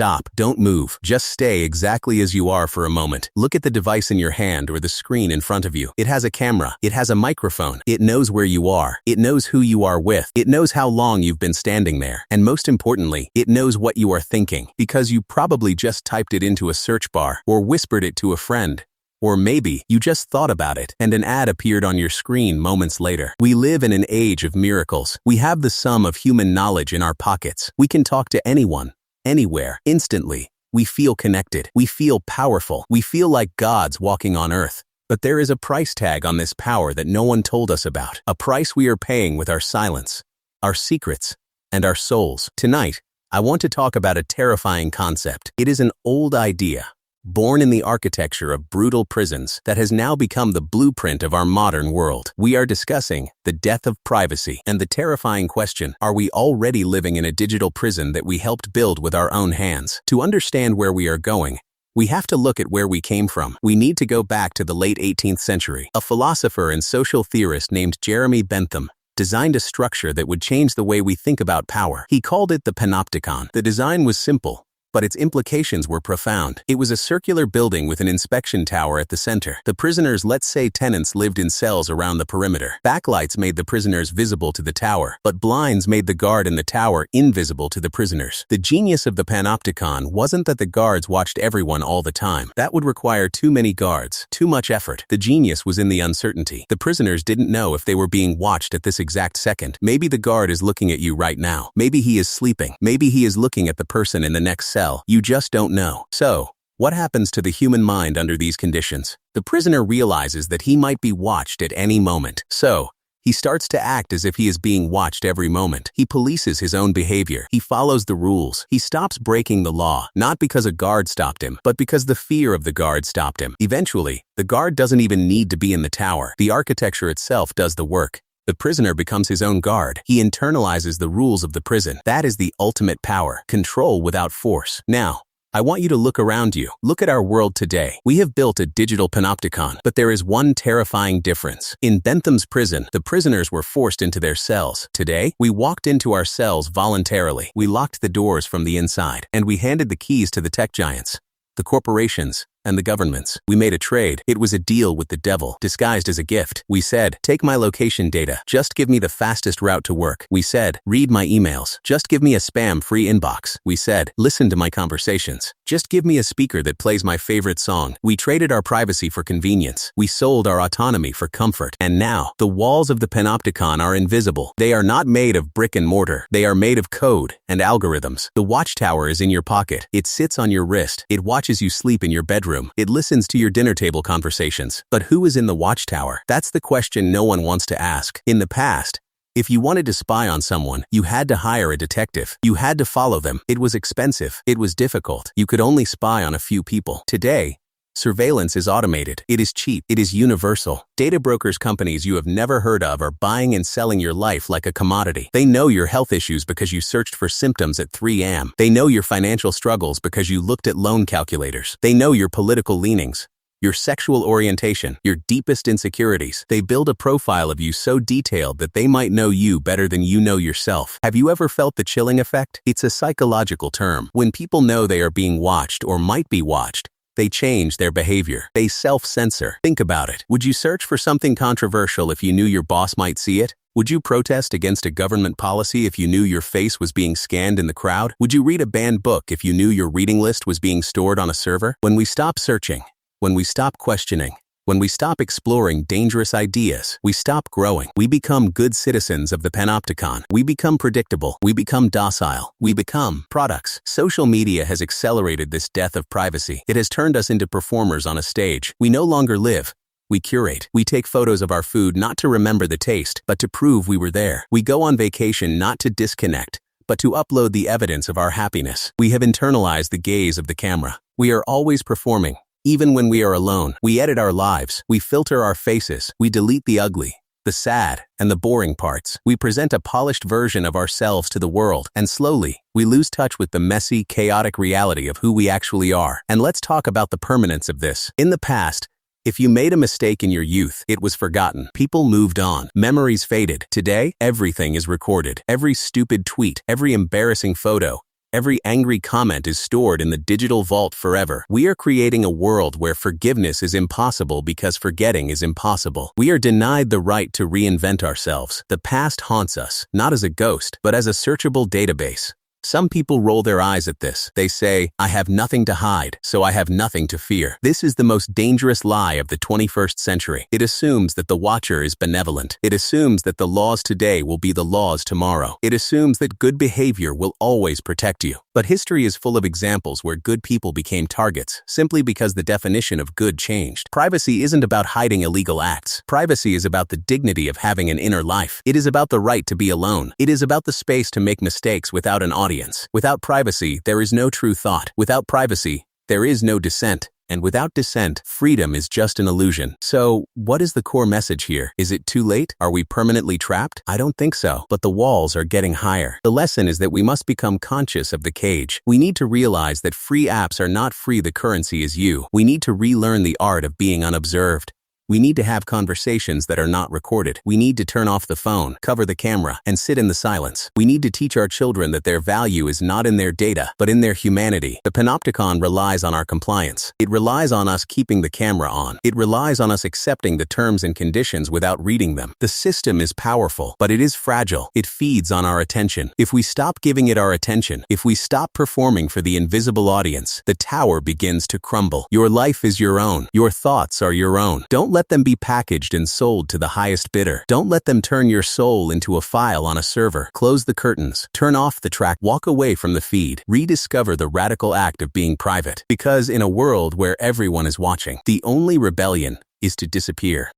stop. Don't move. Just stay exactly as you are for a moment. Look at the device in your hand or the screen in front of you. It has a camera. It has a microphone. It knows where you are. It knows who you are with. It knows how long you've been standing there. And most importantly, it knows what you are thinking, because you probably just typed it into a search bar or whispered it to a friend. Or maybe you just thought about it and an ad appeared on your screen moments later. We live in an age of miracles. We have the sum of human knowledge in our pockets. We can talk to anyone, anywhere, instantly. We feel connected. We feel powerful. We feel like gods walking on earth. But there is a price tag on this power that no one told us about. A price we are paying with our silence, our secrets, and our souls. Tonight, I want to talk about a terrifying concept. It is an old idea, born in the architecture of brutal prisons, that has now become the blueprint of our modern world. We are discussing the death of privacy and the terrifying question, are we already living in a digital prison that we helped build with our own hands? To understand where we are going, we have to look at where we came from. We need to go back to the late 18th century. A philosopher and social theorist named Jeremy Bentham designed a structure that would change the way we think about power. He called it the panopticon. The design was simple, but its implications were profound. It was a circular building with an inspection tower at the center. The prisoners, let's say tenants, lived in cells around the perimeter. Backlights made the prisoners visible to the tower, but blinds made the guard in the tower invisible to the prisoners. The genius of the panopticon wasn't that the guards watched everyone all the time. That would require too many guards, too much effort. The genius was in the uncertainty. The prisoners didn't know if they were being watched at this exact second. Maybe the guard is looking at you right now. Maybe he is sleeping. Maybe he is looking at the person in the next cell. You just don't know. So, what happens to the human mind under these conditions? The prisoner realizes that he might be watched at any moment. So, he starts to act as if he is being watched every moment. He polices his own behavior. He follows the rules. He stops breaking the law, not because a guard stopped him, but because the fear of the guard stopped him. Eventually, the guard doesn't even need to be in the tower. The architecture itself does the work. The prisoner becomes his own guard. He internalizes the rules of the prison. That is the ultimate power, control without force. Now, I want you to look around you. Look at our world today. We have built a digital panopticon, but there is one terrifying difference. In Bentham's prison, the prisoners were forced into their cells. Today, we walked into our cells voluntarily. We locked the doors from the inside, and we handed the keys to the tech giants, the corporations, and the governments. We made a trade. It was a deal with the devil, disguised as a gift. We said, take my location data. Just give me the fastest route to work. We said, read my emails. Just give me a spam-free inbox. We said, listen to my conversations. Just give me a speaker that plays my favorite song. We traded our privacy for convenience. We sold our autonomy for comfort. And now, the walls of the panopticon are invisible. They are not made of brick and mortar. They are made of code and algorithms. The watchtower is in your pocket. It sits on your wrist. It watches you sleep in your bedroom. It listens to your dinner table conversations. But who is in the watchtower? That's the question no one wants to ask. In the past, if you wanted to spy on someone, you had to hire a detective. You had to follow them. It was expensive. It was difficult. You could only spy on a few people. Today, surveillance is automated. It is cheap. It is universal. Data brokers companies you have never heard of are buying and selling your life like a commodity. They know your health issues because you searched for symptoms at 3 a.m. They know your financial struggles because you looked at loan calculators. They know your political leanings, your sexual orientation, your deepest insecurities. They build a profile of you so detailed that they might know you better than you know yourself. Have you ever felt the chilling effect? It's a psychological term. When people know they are being watched or might be watched, they change their behavior. They self-censor. Think about it. Would you search for something controversial if you knew your boss might see it? Would you protest against a government policy if you knew your face was being scanned in the crowd? Would you read a banned book if you knew your reading list was being stored on a server? When we stop searching, when we stop questioning, when we stop exploring dangerous ideas, we stop growing. We become good citizens of the panopticon. We become predictable. We become docile. We become products. Social media has accelerated this death of privacy. It has turned us into performers on a stage. We no longer live. We curate. We take photos of our food not to remember the taste, but to prove we were there. We go on vacation not to disconnect, but to upload the evidence of our happiness. We have internalized the gaze of the camera. We are always performing. Even when we are alone, we edit our lives, we filter our faces, we delete the ugly, the sad, and the boring parts. We present a polished version of ourselves to the world, and slowly, we lose touch with the messy, chaotic reality of who we actually are. And let's talk about the permanence of this. In the past, if you made a mistake in your youth, it was forgotten. People moved on. Memories faded. Today, everything is recorded. Every stupid tweet, every embarrassing photo, Every angry comment is stored in the digital vault forever. We are creating a world where forgiveness is impossible because forgetting is impossible. We are denied the right to reinvent ourselves. The past haunts us, not as a ghost, but as a searchable database. Some people roll their eyes at this. They say, I have nothing to hide, so I have nothing to fear. This is the most dangerous lie of the 21st century. It assumes that the watcher is benevolent. It assumes that the laws today will be the laws tomorrow. It assumes that good behavior will always protect you. But history is full of examples where good people became targets simply because the definition of good changed. Privacy isn't about hiding illegal acts. Privacy is about the dignity of having an inner life. It is about the right to be alone. It is about the space to make mistakes without an audience. Without privacy, there is no true thought. Without privacy, there is no dissent. And without dissent, freedom is just an illusion. So, what is the core message here? Is it too late? Are we permanently trapped? I don't think so. But the walls are getting higher. The lesson is that we must become conscious of the cage. We need to realize that free apps are not free, the currency is you. We need to relearn the art of being unobserved. We need to have conversations that are not recorded. We need to turn off the phone, cover the camera, and sit in the silence. We need to teach our children that their value is not in their data, but in their humanity. The Panopticon relies on our compliance. It relies on us keeping the camera on. It relies on us accepting the terms and conditions without reading them. The system is powerful, but it is fragile. It feeds on our attention. If we stop giving it our attention, if we stop performing for the invisible audience, the tower begins to crumble. Your life is your own. Your thoughts are your own. Don't let them be packaged and sold to the highest bidder. Don't let them turn your soul into a file on a server. Close the curtains. Turn off the track. Walk away from the feed. Rediscover the radical act of being private. Because in a world where everyone is watching, the only rebellion is to disappear.